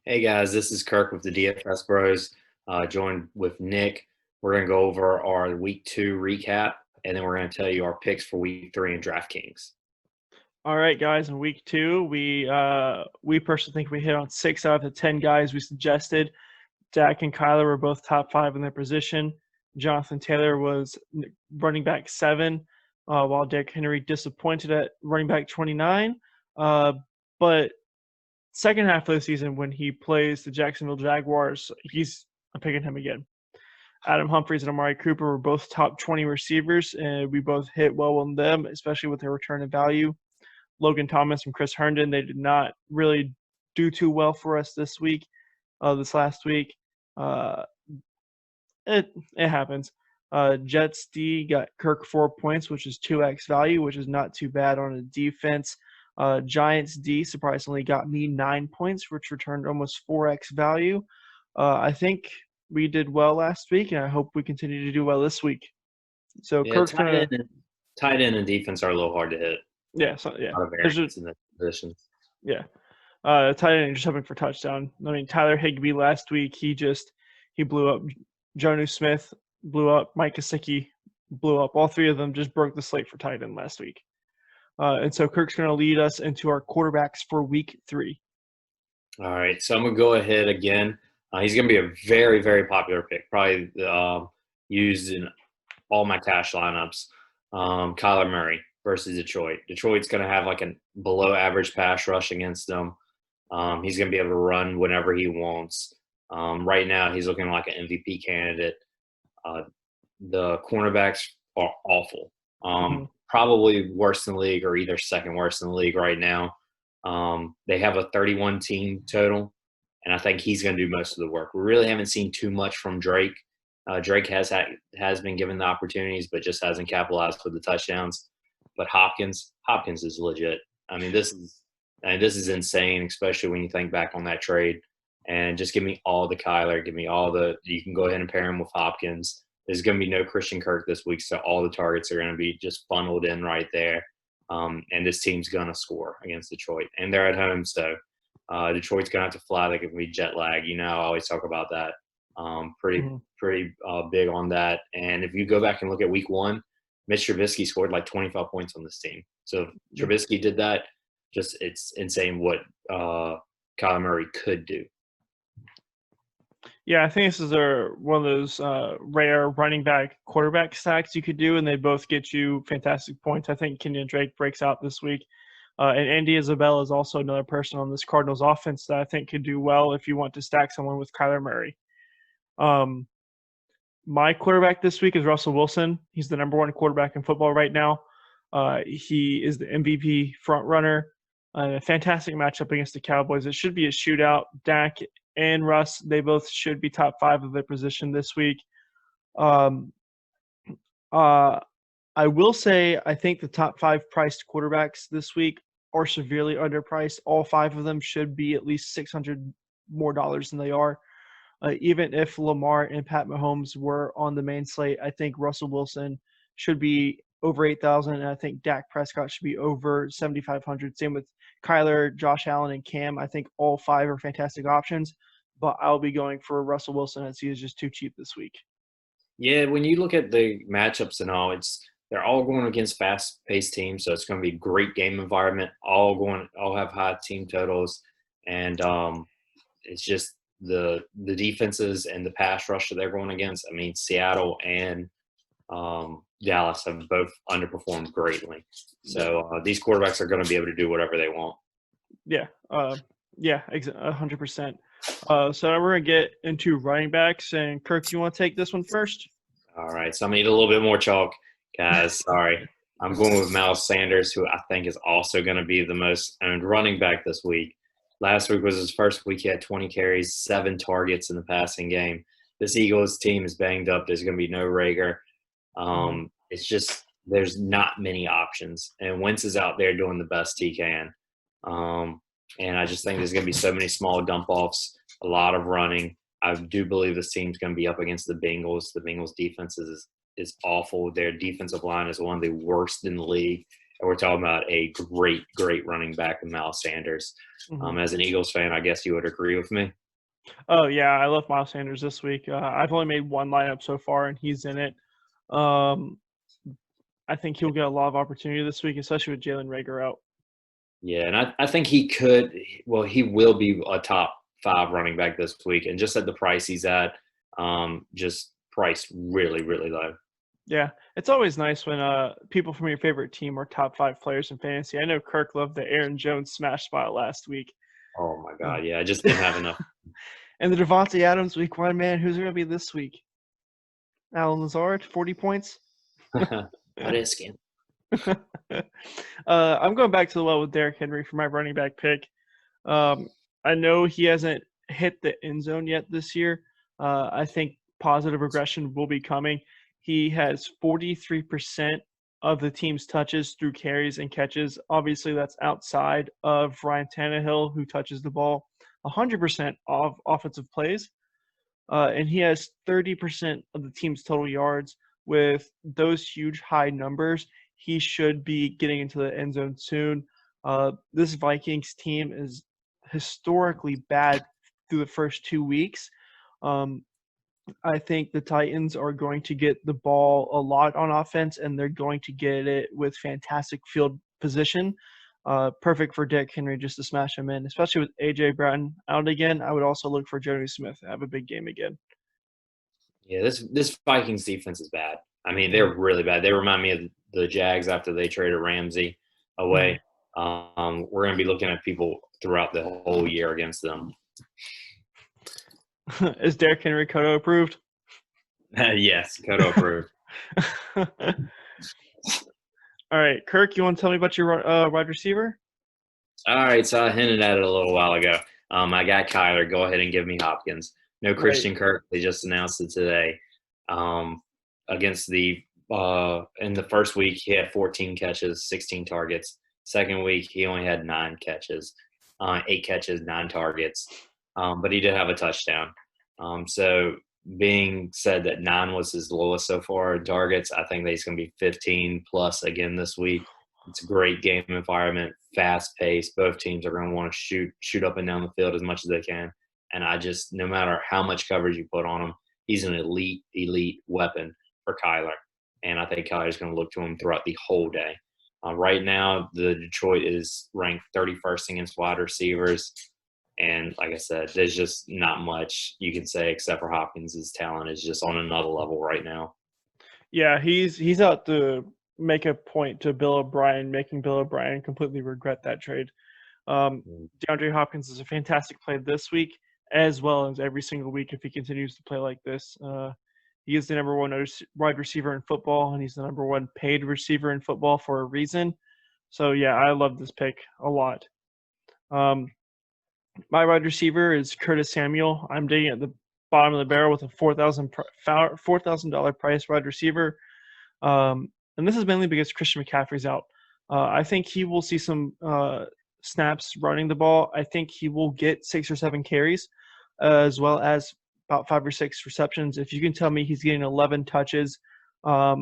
Hey guys, this is Kirk with the DFS Bros, joined with Nick. We're going to go over our week 2 recap, and then we're going to tell you our picks for week 3 in DraftKings. All right, guys. In week 2, we personally think we hit on 6 out of the 10 guys we suggested. Dak and Kyler were both top 5 in their position. Jonathan Taylor was running back 7, while Derrick Henry disappointed at running back 29. But second half of the season, when he plays the Jacksonville Jaguars, I'm picking him again. Adam Humphries and Amari Cooper were both top 20 receivers, and we both hit well on them, especially with their return of value. Logan Thomas and Chris Herndon, they did not really do too well for us this last week. It happens. Jets D got Kirk 4 points, which is 2x value, which is not too bad on a defense. Giants D surprisingly got me 9 points, which returned almost 4x value. I think we did well last week, and I hope we continue to do well this week. So Yeah, Kirk's gonna, tight end and defense are a little hard to hit. yeah, A lot of variance in the positions. Yeah. Tight end just hoping for touchdown. I mean, Tyler Higbee last week, he blew up. Jonnu Smith blew up. Mike Gesicki blew up. All three of them just broke the slate for tight end last week. And so Kirk's going to lead us into our quarterbacks for week 3. All right, so I'm going to go ahead again. He's going to be a very, very popular pick, probably used in all my cash lineups. Kyler Murray versus Detroit. Detroit's going to have like a below-average pass rush against them. He's going to be able to run whenever he wants. Right now, he's looking like an MVP candidate. The cornerbacks are awful. Probably worse in the league, or either second worst in the league right now. They have a 31 team total, and I think he's going to do most of the work. We really haven't seen too much from Drake. Drake has been given the opportunities, but just hasn't capitalized with the touchdowns. But Hopkins is legit. I mean, this is insane, especially when you think back on that trade. And just give me all the Kyler. Give me all the – you can go ahead and pair him with Hopkins. There's going to be no Christian Kirk this week, so all the targets are going to be just funneled in right there. And this team's going to score against Detroit. And they're at home, so Detroit's going to have to fly. They're going to be jet lag. I always talk about that. Pretty big on that. And if you go back and look at week 1, Mitch Trubisky scored like 25 points on this team. So if Trubisky did that, it's insane what Kyler Murray could do. Yeah, I think this is one of those rare running back quarterback stacks you could do, and they both get you fantastic points. I think Kenyon Drake breaks out this week. And Andy Isabella is also another person on this Cardinals offense that I think could do well if you want to stack someone with Kyler Murray. My quarterback this week is Russell Wilson. He's the number 1 quarterback in football right now. He is the MVP front runner. A fantastic matchup against the Cowboys. It should be a shootout. Dak and Russ, they both should be top 5 of their position this week. I will say I think the top 5 priced quarterbacks this week are severely underpriced. All 5 of them should be at least $600 more than they are. Even if Lamar and Pat Mahomes were on the main slate, I think Russell Wilson should be over 8,000, and I think Dak Prescott should be over 7,500. Same with Kyler, Josh Allen, and Cam. I think all 5 are fantastic options, but I'll be going for Russell Wilson as he is just too cheap this week. Yeah, when you look at the matchups and all, they're all going against fast-paced teams, so it's going to be a great game environment. All have high team totals, and it's just the defenses and the pass rush that they're going against. I mean, Seattle and Dallas have both underperformed greatly. So these quarterbacks are going to be able to do whatever they want. Yeah, 100%. So we're going to get into running backs. And Kirk, you want to take this one first? All right, so I'm going to need a little bit more chalk, guys. Sorry. I'm going with Miles Sanders, who I think is also going to be the most owned running back this week. Last week was his first week. He had 20 carries, 7 targets in the passing game. This Eagles team is banged up. There's going to be no Rager. It's just there's not many options. And Wentz is out there doing the best he can. And I just think there's going to be so many small dump-offs, a lot of running. I do believe this team's going to be up against the Bengals. The Bengals' defense is awful. Their defensive line is one of the worst in the league. And we're talking about a great, great running back in Miles Sanders. As an Eagles fan, I guess you would agree with me. Oh, yeah, I love Miles Sanders this week. I've only made one lineup so far, and he's in it. Um, I think he'll get a lot of opportunity this week, especially with Jalen Reagor out. Yeah, and I think he could – well, he will be a top 5 running back this week. And just at the price he's at, just priced really, really low. Yeah, it's always nice when people from your favorite team are top 5 players in fantasy. I know Kirk loved the Aaron Jones smash spot last week. Oh, my God, yeah, I just didn't have enough. And the Devontae Adams week 1, man, who's going to be this week? Alan Lazard, 40 points? Not asking. I'm going back to the well with Derrick Henry for my running back pick. I know he hasn't hit the end zone yet this year. I think positive regression will be coming. He has 43% of the team's touches through carries and catches. Obviously, that's outside of Ryan Tannehill, who touches the ball 100% of offensive plays. And he has 30% of the team's total yards. With those huge high numbers, he should be getting into the end zone soon. This Vikings team is historically bad through the first 2 weeks. I think the Titans are going to get the ball a lot on offense, and they're going to get it with fantastic field position. Perfect for Derrick Henry just to smash him in, especially with A.J. Brown out again. I would also look for Johnny Smith to have a big game again. Yeah, this Vikings defense is bad. I mean, they're really bad. They remind me of the Jags after they traded Ramsey away. We're going to be looking at people throughout the whole year against them. Is Derrick Henry Koto approved? Yes, Koto approved. All right, Kirk, you want to tell me about your wide receiver? All right, so I hinted at it a little while ago. I got Kyler. Go ahead and give me Hopkins. No Christian Kirk. They just announced it today. Against the in the first week, he had 14 catches, 16 targets. Second week, he only had 9 catches, 8 catches, 9 targets. But he did have a touchdown. So being said that 9 was his lowest so far in targets, I think that he's going to be 15 plus again this week. It's a great game environment, fast pace. Both teams are going to want to shoot up and down the field as much as they can. And no matter how much coverage you put on him, he's an elite weapon for Kyler. And I think Kyler's going to look to him throughout the whole day. Right now, the Detroit is ranked 31st against wide receivers. And like I said, there's just not much you can say except for Hopkins' talent is just on another level right now. Yeah, he's out to make a point to Bill O'Brien, making Bill O'Brien completely regret that trade. DeAndre Hopkins is a fantastic play this week, as well as every single week if he continues to play like this. He is the number 1 wide receiver in football, and he's the number 1 paid receiver in football for a reason. So, yeah, I love this pick a lot. My wide receiver is Curtis Samuel. I'm digging at the bottom of the barrel with a $4,000 price wide receiver. And this is mainly because Christian McCaffrey's out. I think he will see some snaps running the ball. I think he will get 6 or 7 carries, as well as about 5 or 6 receptions. If you can tell me he's getting 11 touches at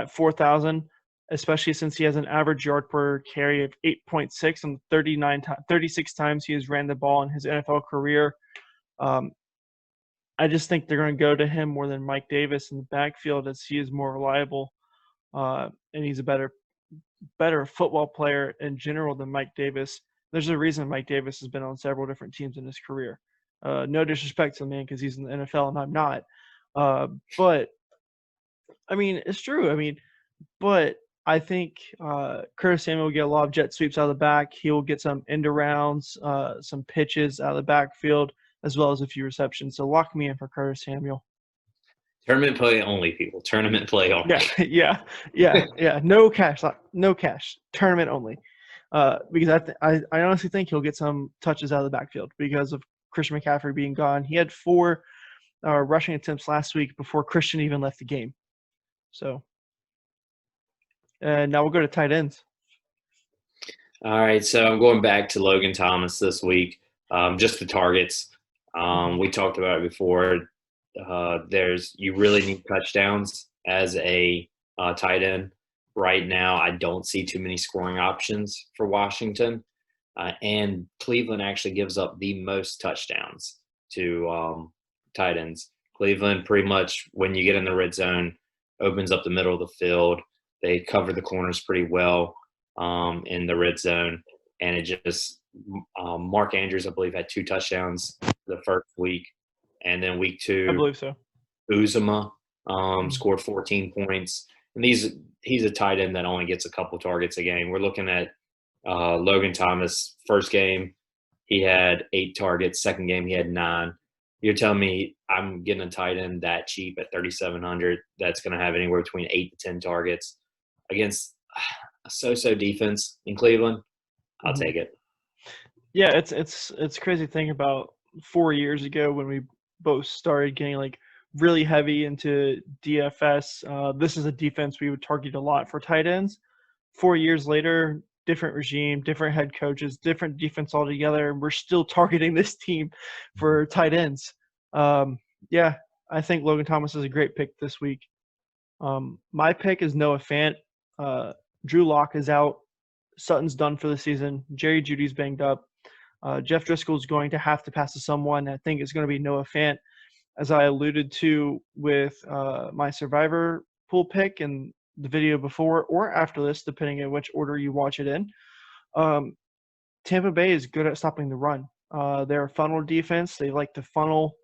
4,000, especially since he has an average yard per carry of 8.6 and 36 times he has ran the ball in his NFL career. I just think they're going to go to him more than Mike Davis in the backfield, as he is more reliable and he's a better football player in general than Mike Davis. There's a reason Mike Davis has been on several different teams in his career. No disrespect to the man because he's in the NFL and I'm not. But, I mean, it's true. But I think Curtis Samuel will get a lot of jet sweeps out of the back. He will get some end arounds, some pitches out of the backfield, as well as a few receptions. So lock me in for Curtis Samuel. Tournament play only, people. Tournament play only. Yeah. No cash. Tournament only. Because I honestly think he'll get some touches out of the backfield because of Christian McCaffrey being gone. He had 4 rushing attempts last week before Christian even left the game. So, and now we'll go to tight ends. All right, so I'm going back to Logan Thomas this week. Just the targets. We talked about it before. You really need touchdowns as a tight end. right now, I don't see too many scoring options for Washington. And Cleveland actually gives up the most touchdowns to tight ends. Cleveland pretty much, when you get in the red zone, opens up the middle of the field. They cover the corners pretty well in the red zone. And it just Mark Andrews, I believe, had 2 touchdowns the first week. And then week I 2, believe so. Uzomah scored 14 points. And he's a tight end that only gets a couple targets a game. We're looking at Logan Thomas, first game, he had 8 targets. Second game, he had 9. You're telling me I'm getting a tight end that cheap at 3,700 that's going to have anywhere between 8 to 10 targets against a so-so defense in Cleveland? I'll take it. Yeah, it's crazy to think about 4 years ago when we both started getting like really heavy into DFS. This is a defense we would target a lot for tight ends. 4 years later, different regime, different head coaches, different defense altogether, and we're still targeting this team for tight ends. Yeah, I think Logan Thomas is a great pick this week. My pick is Noah Fant. Drew Lock is out. Sutton's done for the season. Jerry Jeudy's banged up. Jeff Driscoll's going to have to pass to someone. I think it's going to be Noah Fant, as I alluded to with my Survivor pool pick and the video before or after this, depending on which order you watch it in. Tampa Bay is good at stopping the run. They're a funnel defense. They like to funnel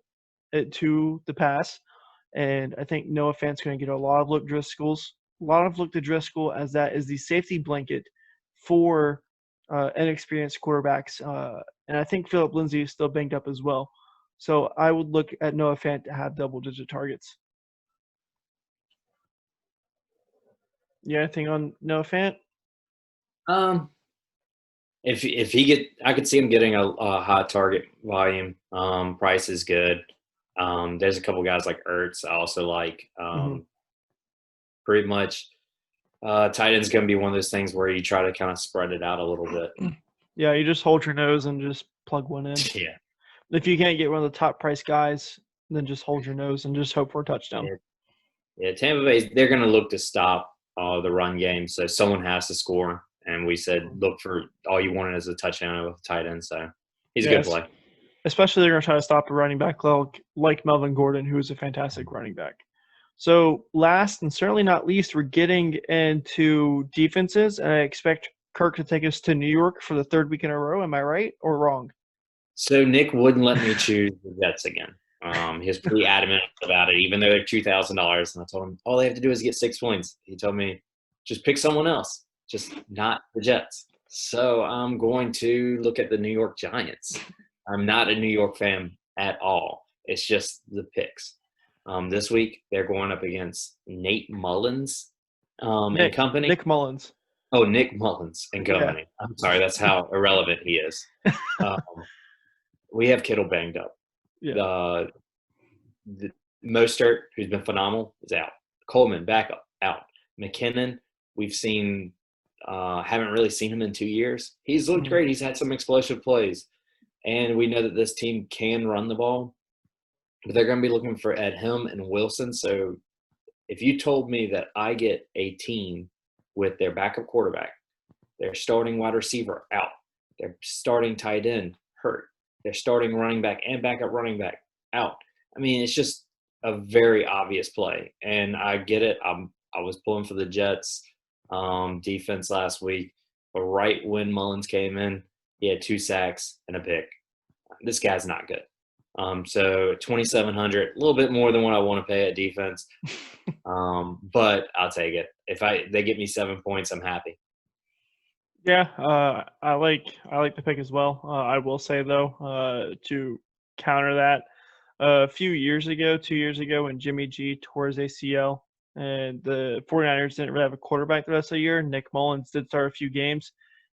it to the pass. And I think Noah Fant's going to get a lot of look to Driscoll, as that is the safety blanket for inexperienced quarterbacks. And I think Philip Lindsay is still banged up as well. So I would look at Noah Fant to have double-digit targets. Yeah, anything on Noah Fant? If I could see him getting a high target volume. Price is good. There's a couple guys like Ertz I also like. Pretty much, tight end's going to be one of those things where you try to kind of spread it out a little bit. Yeah, you just hold your nose and just plug one in. Yeah. If you can't get one of the top price guys, then just hold your nose and just hope for a touchdown. Yeah, Tampa Bay, they're going to look to stop the run game, so someone has to score. And we said look for all you wanted as a touchdown with a tight end, so he's a good play. Especially they're going to try to stop the running back like Melvin Gordon, who is a fantastic running back. So last and certainly not least, we're getting into defenses, and I expect Kirk to take us to New York for the 3rd week in a row. Am I right or wrong? So Nick wouldn't let me choose the Jets again. He was pretty adamant about it, even though they're $2,000. And I told him all they have to do is get 6 points. He told me just pick someone else, just not the Jets. So I'm going to look at the New York Giants. I'm not a New York fan at all. It's just the picks. This week they're going up against Nate Mullins and company. Nick Mullins. Oh, Nick Mullins and company. Yeah. I'm sorry, that's how irrelevant he is. We have Kittle banged up. Yeah. The Mostert, who's been phenomenal, is out. Coleman, backup, out. McKinnon, we've seen haven't really seen him in 2 years. He's looked great. He's had some explosive plays. And we know that this team can run the ball. But they're going to be looking at him and Wilson. So if you told me that I get a team with their backup quarterback, their starting wide receiver out, their starting tight end hurt, their starting running back and backup running back out, I mean, it's just a very obvious play. And I get it. I was pulling for the Jets defense last week. But right when Mullins came in, he had 2 sacks and a pick. This guy's not good. So 2,700, a little bit more than what I want to pay at defense. But I'll take it. If they get me 7 points, I'm happy. Yeah, I like the pick as well. I will say though, to counter that, a few years ago, 2 years ago, when Jimmy G tore his ACL and the 49ers didn't really have a quarterback the rest of the year, Nick Mullins did start a few games,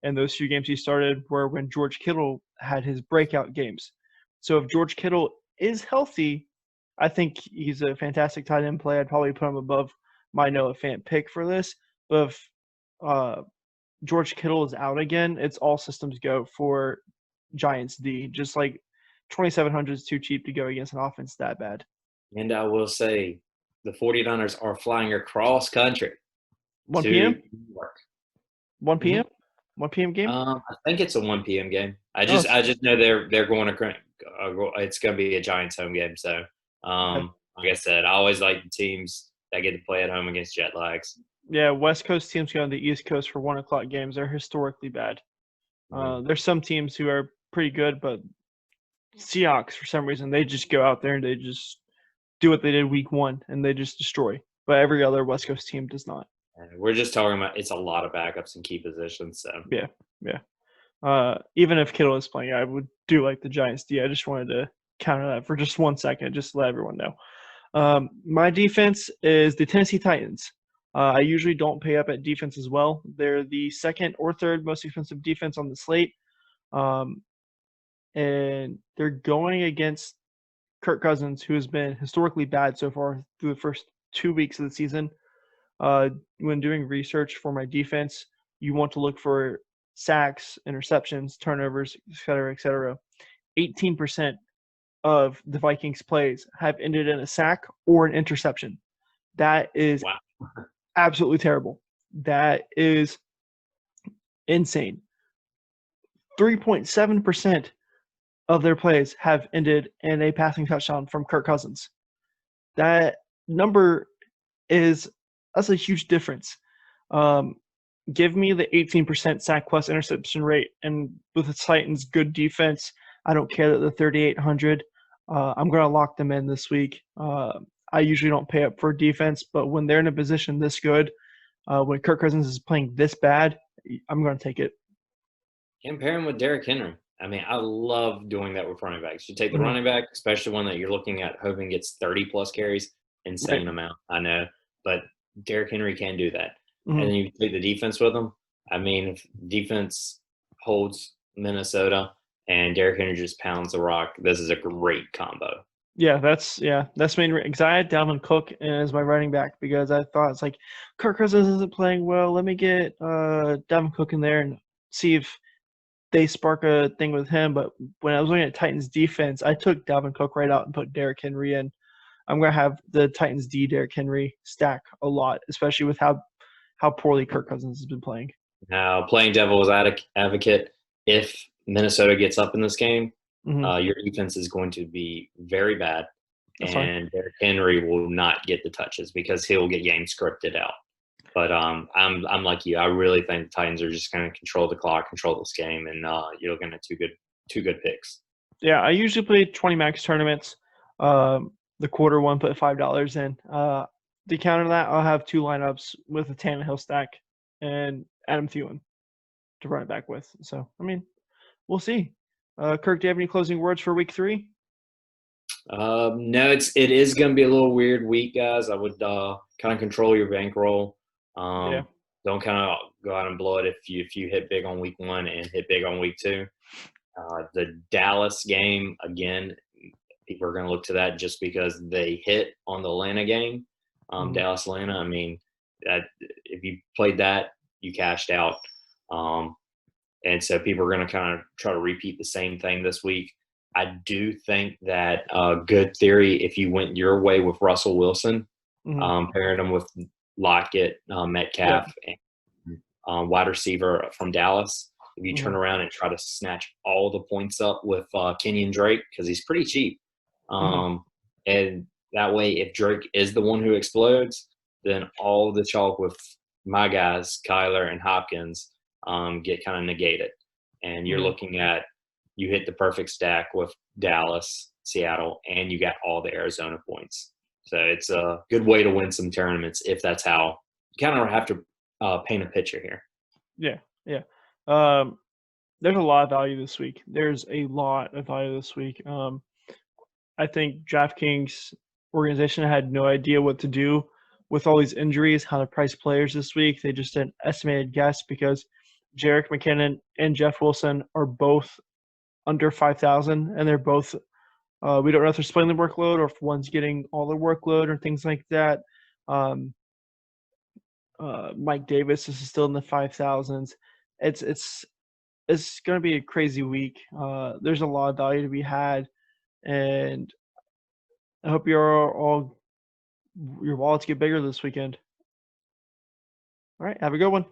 and those few games he started were when George Kittle had his breakout games. So if George Kittle is healthy, I think he's a fantastic tight end play. I'd probably put him above my Noah Fant pick for this. But if George Kittle is out again, it's all systems go for Giants D. Just like 2,700 is too cheap to go against an offense that bad. And I will say the 49ers are flying across country. 1 to p.m. New York. 1 p.m. 1 p.m. game. I think it's a 1 p.m. game. I Oh, just know they're going to it's going to be a Giants home game. So, okay. like I said, I always like the teams that get to play at home against jet lags. Yeah, West Coast teams go on the East Coast for 1 o'clock games. They're historically bad. Mhm. There's some teams who are pretty good, but Seahawks for some reason they just go out there and they just do what they did week 1 and they just destroy. But every other West Coast team does not. And we're just talking about it's a lot of backups in key positions. So, Yeah, yeah. Even if Kittle is playing, I would do like the Giants D. I just wanted to counter that for just 1 second, just to let everyone know. My defense is the Tennessee Titans. I usually don't pay up at defense as well. They're the second or third most expensive defense on the slate. Um, and they're going against Kirk Cousins, who has been historically bad so far through the first 2 weeks of the season. When doing research for my defense, you want to look for sacks, interceptions, turnovers, et cetera, et cetera. 18% of the Vikings' plays have ended in a sack or an interception. That is wow. absolutely terrible. That is insane. 3.7% of their plays have ended in a passing touchdown from Kirk Cousins. That number that's a huge difference. Give me the 18% sack plus interception rate, and with the Titans' good defense, I don't care that the 3,800. I'm going to lock them in this week. I usually don't pay up for defense, but when they're in a position this good, when Kirk Cousins is playing this bad, I'm going to take it. And pair him with Derrick Henry. I mean, I love doing that with running backs. You take the Mhm. running back, especially one that you're looking at hoping gets 30 plus carries, Right. insane amount. I know, but Derrick Henry can do that. And Mhm. then you take the defense with him. I mean, if defense holds Minnesota and Derrick Henry just pounds the rock, this is a great combo. That's main because I had Dalvin Cook as my running back because I thought it's like Kirk Cousins isn't playing well. Let me get Dalvin Cook in there and see if they spark a thing with him. But when I was looking at Titans defense, I took Dalvin Cook right out and put Derrick Henry in. I'm gonna have the Titans D Derrick Henry stack a lot, especially with how poorly Kirk Cousins has been playing. Now, playing devil's advocate, if Minnesota gets up in this game, Hmm. your defense is going to be very bad, That's fine. and Derrick Henry will not get the touches because he'll get game scripted out. But I'm like you. I really think the Titans are just going to control the clock, control this game, and you're looking at two good picks. Yeah, I usually play 20 max tournaments. The quarter one, put $5 in. To counter that, I'll have two lineups with a Tannehill stack and Adam Thielen to run it back with. So, I mean, we'll see. Kirk, do you have any closing words for week 3? No, it is going to be a little weird week, guys. I would kind of control your bankroll. Yeah. Don't kind of go out and blow it if you hit big on week 1 and hit big on week 2. The Dallas game again, people are going to look to that just because they hit on the Atlanta game, Mhm. Dallas Atlanta. I mean, that if you played that, you cashed out. And so people are going to kind of try to repeat the same thing this week. I do think that good theory, if you went your way with Russell Wilson, Mhm. pairing him with Lockett, Yep. Metcalf, and wide receiver from Dallas, if you turn Mhm. around and try to snatch all the points up with Kenyon Drake, because he's pretty cheap. Mhm. And that way, if Drake is the one who explodes, then all the chalk with my guys, Kyler and Hopkins, get kind of negated. And you're Mhm. looking at you hit the perfect stack with Dallas, Seattle, and you got all the Arizona points. So it's a good way to win some tournaments if that's how you kind of have to paint a picture here. Yeah. Yeah. Um, there's a lot of value this week. There's a lot of value this week. I think DraftKings organization had no idea what to do with all these injuries, how to price players this week. They just did an estimated guess because Jerick McKinnon and Jeff Wilson are both under 5,000, and they're both. We don't know if they're splitting the workload or if one's getting all the workload or things like that. Um, Mike Davis is still in the 5,000s. It's going to be a crazy week. There's a lot of value to be had, and I hope your wallets get bigger this weekend. All right. Have a good one.